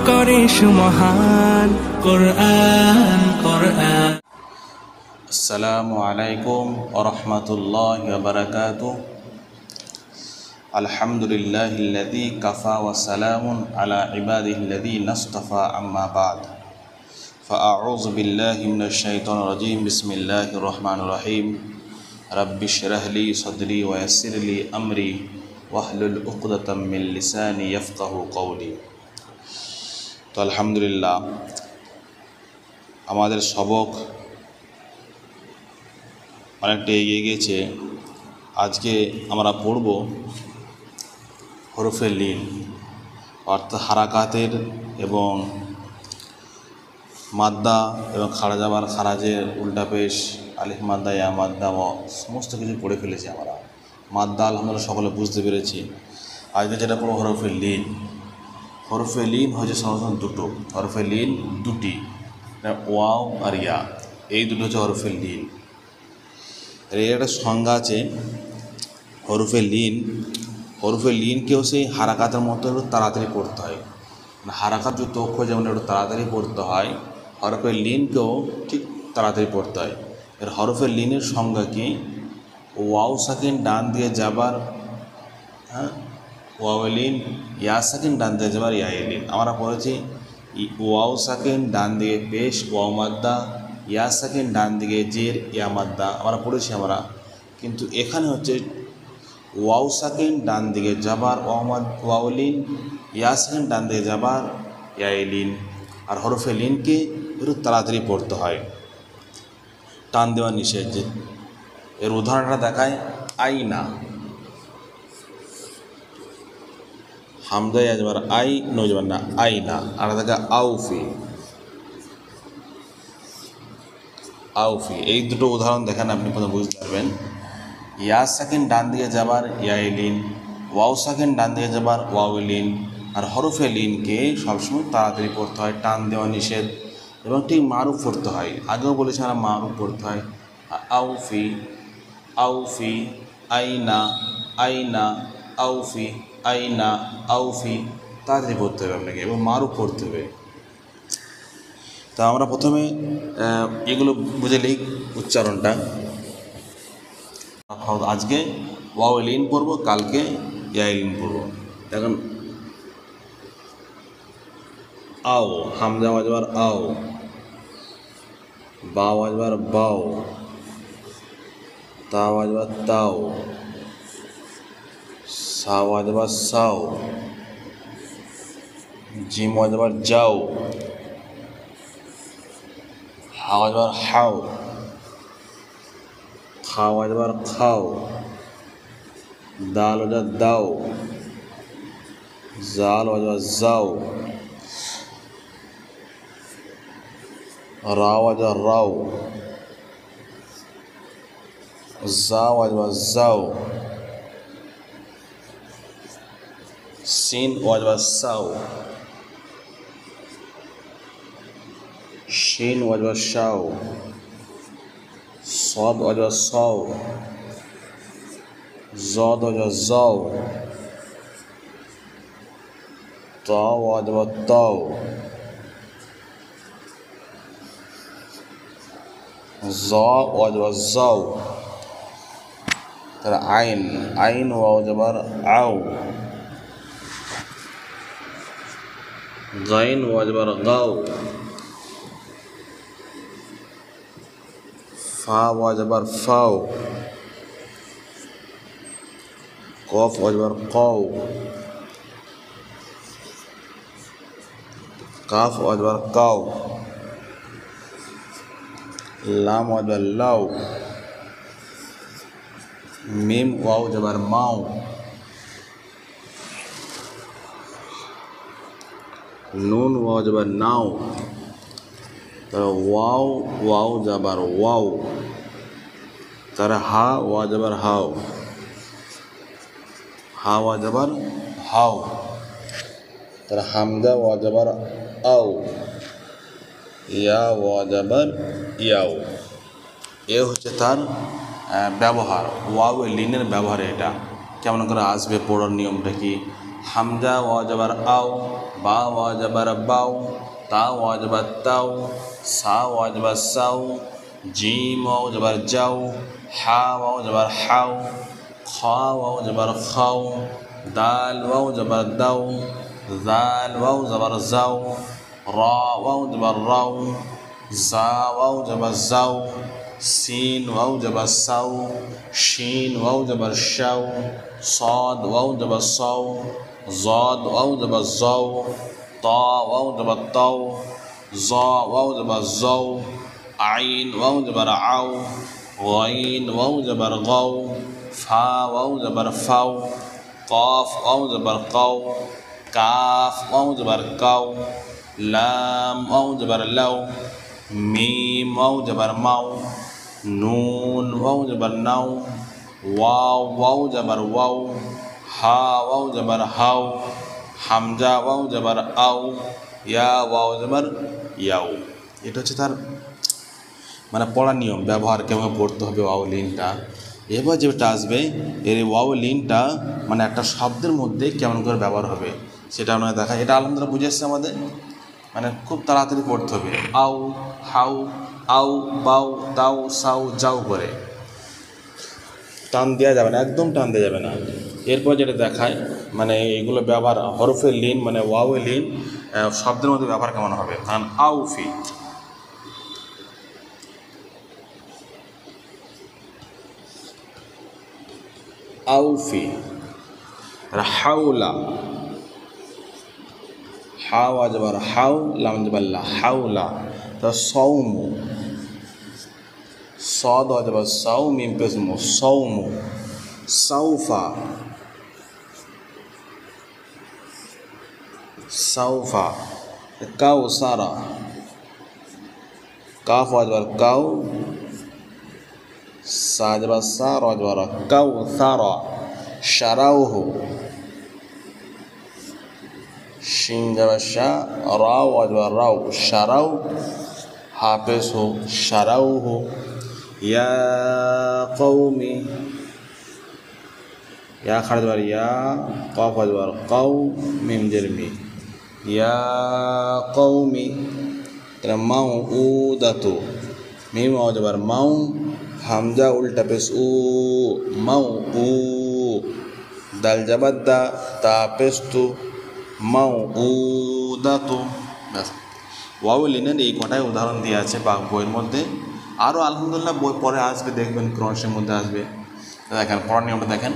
করে সুমহান কোরআন কোরআন। আসসালামু আলাইকুম ওয়া রাহমাতুল্লাহি ওয়া বারাকাতুহু। আলহামদুলিল্লাহিল্লাযী কাফা ওয়া সালামুন আলা ইবাদিহিল্লাযীনা ইসতাফা, আম্মা বা'দ। ফাআউযু বিল্লাহি মিনাশ শাইতানির রাজীম। বিসমিল্লাহির রহমানির রহিম। রাব্বি ইশরাহ লি সাদরি ওয়া ইয়াসসির লি আমরি ওয়াহলুল উকদাতাম মিন লিসানি ইয়াফকাহু কওলি। তো আলহামদুলিল্লাহ, আমাদের সবক অনেকটা এগিয়ে গিয়েছে। আজকে আমরা পড়ব হরফে লিন, অর্থাৎ হারাকাতের এবং মাদ্দা এবং খাড়া যাবার খারাজের উল্টা পেশ, আলিফ মাদ্দা, ইয়া মাদ্দা, সমস্ত কিছু পড়ে ফেলেছি আমরা। মাদ্দা আলহামদুলিল্লাহ সকলে বুঝতে পেরেছি। আজকে যেটা পড়ব হরফে লিন। হরফে লিন হচ্ছে সর্বপ্রথম দুটো, হরফে লিন দুটি, ওয়াও আর ইয়া, এই দুটো হচ্ছে হরফে লিন। এর একটা সংজ্ঞা আছে হরফে লিন। হরফে লিনকেও সেই হারাকাতের মতো একটু তাড়াতাড়ি পড়তে হয়, মানে হারাকাত যুক্ত অক্ষর যেমন একটু তাড়াতাড়ি পড়তে হয়, হরফে লিনকেও ঠিক তাড়াতাড়ি পড়তে হয়। এর হরফে লিনের সংজ্ঞা কি? ওয়াও সাকিন ডান দিয়ে যাবার, ওয়াও লিন, ইয়া সাকিন ডান দিয়ে যাবার, ইয়া লিন। আমরা পড়েছি ওয়াও সাকিন ডান দিকে পেশ, ওয়াও মাদ্দা, ইয়া সাকিন ডান দিকে জের, ইয়া মাদ্দা আমরা পড়েছি আমরা। কিন্তু এখানে হচ্ছে ওয়াও সাকিন ডান দিকে যাবার, ওয়াও লিন, ইয়া সাকিন ডান দিকে যাবার, ইয়া লিন। আর হরফে লিনকে একটু তাড়াতাড়ি পড়তে হয়, টান দেওয়া নিষেধ। এর উদাহরণটা দেখায় আইনা, হামদায় আজবার আই, নজবার না, আইনা। আর দেখা আউফি, আউফি। এই দুটো উদাহরণ দেখেন, আপনি প্রথমে বুঝতে পারবেন। ইয়া সাকিন ডান দিকে যাবার, ইয়া লিন, ওয়াও সাকিন ডান দিকে যাবার, ওয়াও লিন। আর হরফে লিনকে সবসময় তাড়াতাড়ি পড়তে হয়, টান দেওয়া নিষেধ, এবং ঠিক মারুফ পড়তে হয়। আগেও বলেছি আমরা মারুফ পড়তে হয়। আউফি, আউফি, আইনা, আইনা, আউফি, আইনা, আউফি, তাড়াতাড়ি পড়তে হবে আপনাকে, এবং মারুফ পড়তে হবে। তা আমরা প্রথমে এগুলো বুঝে নিই উচ্চারণটা। আজকে ওয়াও লিন পড়ব, কালকে ইয়া লিন পড়ব। এখন আও, হামজা ওয়াজবার আও, বা ওয়াজবার বাও, তা ওয়াজবার তাও, সা ওয়াজবার সাও, জিম ওয়াজবার যাও, হা ওয়াজবার হাও, খা ওয়াজবার খাও, দাল ওয়াজবার দাও, জাল ওয়াজবার যাও, রা ওয়াজবার রাও, জা ওয়াজবার যাও, সিন ওয়াজবার সাও, শিন ওয়াজবার শাও, صاد ওয়াজবার সাও, জদ ওয়াজবার যাও, তা ওয়াজবার তাও, জা ওয়াজবার যাও। তাহলে আইন, আইন ওয়াও যাবার আও, গাইন ওয়াজবার গাও, ফা ওয়াজবার ফাও, কফ ওয়াজবার কাও, কাফ ওয়াজবার কাও, লাম ওয়াজবার লাও, মিম ওয়াও যাবার মাও, নুন ওয়াও যাবার নাও। তারা ওয়াও, ওয়াও যাবার ওয়াও। তারা হা ওয়া যাবার হাও, হা ওয়া যাবার হাও। তারা হামজা ওয়া যাবার আও, ইয়া ওয়া যাবার ইয়াও। এ হচ্ছে তার ব্যবহার, ওয়াও লিনের ব্যবহার। এটা কেমন করে আসবে, পড়ার নিয়মটা কি, হামজা ওয়াও জবর আও, বা ওয়াও জবর বাও, তা ওয়াও জবর তাও, সা ওয়াও জবর সাও, জিম ওয়াও জবর যাও, হা ওয়াও জবর হাও, খা ওয়াও জবর খাও, দাল ওয়াও জবর দাও, জাল ওয়াও জবর যাও, রা ওয়াও জবর রাও, জা ওয়াও জবর যাও, সিন ওয়াও জবর সাও, শিন ওয়াও জবর শাও, صاد واو جبر صو، ضاد واو جبر زو، طا واو جبر طو، ظا واو جبر زو، عين واو جبر عو، غين واو جبر غو، فا واو جبر فو، قاف واو جبر قو، কাফ ওয়াও জবর কাউ, লাম ওয়াও জবর লাউ, মিম ওয়াও জবর মাউ, নুন ওয়াও জবর নাও, ওয়াও ওয়াও জবর ওয়াও, হা ওয়াও জবর হাও, হামজা ওয়াও জবর আও, ইয়া ওয়াও জবর ইয়াও। এটা হচ্ছে তার মানে পড়ার নিয়ম, ব্যবহার কেমন পড়তে হবে ওয়াও লিনটা। এবার যেটা আসবে এর ওয়াও লিনটা মানে একটা শব্দের মধ্যে কেমন করে ব্যবহার হবে সেটা আমরা দেখা। এটা আলহামদুলিল্লাহ বুঝে এসছে আমাদের, মানে খুব তাড়াতাড়ি পড়তে হবে। আউ, হাউ, আউ, বাউ, তাও, সাউ, যাও করে টান দেওয়া যাবে না, একদম টান দেওয়া যাবে না। এরপর যেটা দেখায় মানে এগুলো ব্যবহার হরফের লিন মানে ওয়াও লিন শব্দের মধ্যে ব্যবহার কেমন হবে। কারণ আউফি, আউফি, হাউলা, হাও আজবার হাউ, লাম জবল্লা হাউলা, তা সৌমু, صاد واجب الصوم ينقسم الصوم، سوف، سوف، كوثر، কাফ ওয়াজবার কাউ, সা জবর সা, রা জবর কাউসারা, শারাউহু, শিন জবর শা, রা ওয়াজবার রাউ, শারাউ, হাফেজ হু, শারাউহু, ইয়া কওমি, ইয়া খারজবার ইয়া, কফ ওয়াজবার কাউ, মিম জেরমি, ইয়া কওমি। মাউ উদাতু, মিম ওয়াজবার মাউ, হামজা উল্টা পেশ উ, মাউ উ, দাল জবর দা, তা পেশ তু, মাউ উদাতু। ব্যাস, ওয়াও লিনের এই কটাই উদাহরণ দেওয়া আছে বইয়ের মধ্যে। আরও আলহামদুলিল্লাহ বই পরে আসবে, দেখবেন ক্রসের মধ্যে আসবে। দেখেন পড়ার নিয়মটা দেখেন,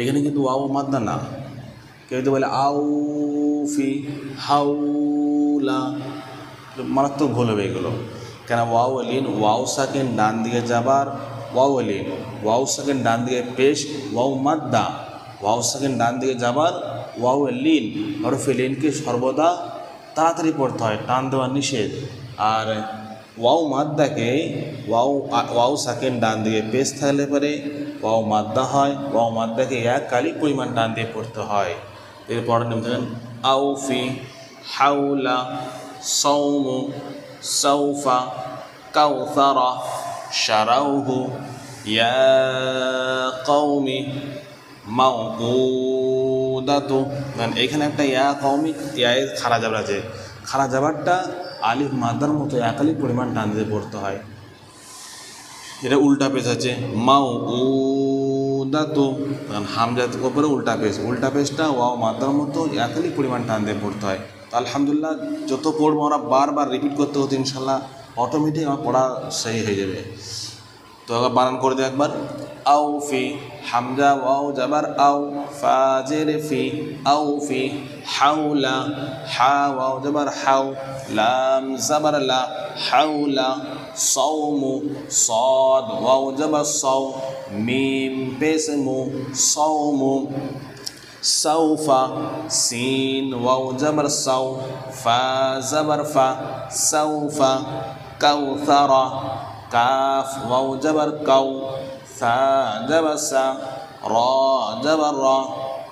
এখানে কিন্তু ওয়াও মাদ্দা না। কেউ যদি বলে আউফি, হাউলা, মারাত্মক ভুল হবে এগুলো। কেন ওয়াও লিন, ওয়াও সাকিন ডান দিকে যাবার, ওয়াও লিন, ওয়াও সাকিন ডান দিকে পেশ, ওয়াও মাদ্দা, ওয়াও সাকিন ডান দিকে যাবার, ওয়াও লিন। হরফে লিনকে সর্বদা তাড়াতাড়ি পড়তে হয়, টান দেওয়া নিষেধ। আর ওয়াও মাদ্দাকে ওয়াও সাকিন ডান দিকে পেশ থাকলে পরে ওয়াও মাদ্দা হয়, ওয়াও মাদ্দাকে এক কালি পরিমাণ ডান দিয়ে পড়তে হয়। এরপর নেমে থাকেন আউফি, হাউলা, সৌমু, সৌফা, কাউসারা, শারাউহু, ইয়া কওমি, মাউউদাতু। এখানে একটা ইয়া কওমি, ইয়ের খারা জাবার আছে, খারা জাবারটা আলিফ মাদার মতো একালি পরিমাণ টান দিয়ে পড়তে হয়। এটা উল্টা পেশ আছে মাউউদাতু, হামজার উপরে উল্টা পেশ, উল্টা পেশটা ওয়াও মাদার মতো একালি পরিমাণ টান দিয়ে পড়তে হয়। তো আলহামদুলিল্লাহ যত পড়বো আমরা বারবার রিপিট করতে হতো, ইনশাল্লাহ অটোমেটিক আমার পড়া সহি হয়ে যাবে। তো আবার বানান করে দেয় একবার। আউফি, হামজা ওয়াও জাবার আও, ফা জের ফি, আউফি, হাউলা, হা ওয়াও জাবার হাউ, লাম জাবার লা, হাউলা, সৌমু, সাদ ওয়াও জাবার সাউ, মিম পেশ মু, সৌমু, সৌফা, সিন ওয়াও জাবার সাউ, ফা জাবার ফা, সৌফা, কাউসারা, কাফ ওয়াও জাবার কাউ, সা জাবার সা, রা জাবার রা,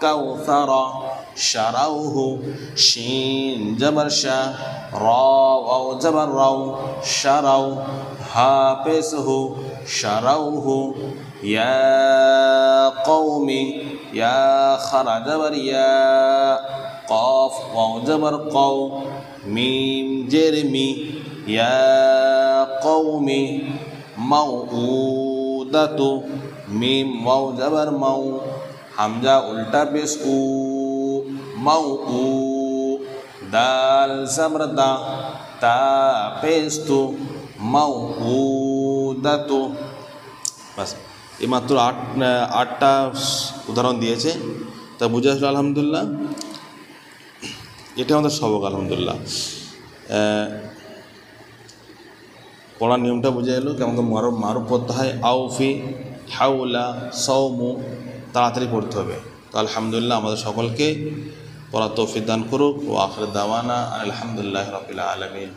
কাউসারা, শারাউহু, শিন জাবার শা, রা ওয়াও জাবার রাউ, শারাউ, হা পেশ হু, শারাউহু, ইয়া কওমি, ইয়া খারা জবর ইয়া, কফ ওয়াও জবর কও, মিম জের মি, ইয়া কওমি, মাউউদাতু, মিম ওয়াও জবর মাউ, হামজা উল্টা পেশ উ, মাউ উ, দাল জবর দা, তা পেশ তু, মাউউদাতু। বাস এই মাত্র আটটা উদাহরণ দিয়েছে, তা বুঝে আসলো আলহামদুলিল্লাহ। এটা আমাদের সবক আলহামদুলিল্লাহ। পড়ার নিয়মটা বুঝে এলো, কেমন মারুফ পড়তে হয়, আউফি, হাউলা, সৌমু, তাড়াতাড়ি পড়তে হবে। তো আলহামদুলিল্লাহ আমাদের সকলকে পড়ার তৌফিক দান করুক। ও আখির দাওয়ানা আলহামদুলিল্লাহ রাব্বিল আলামিন।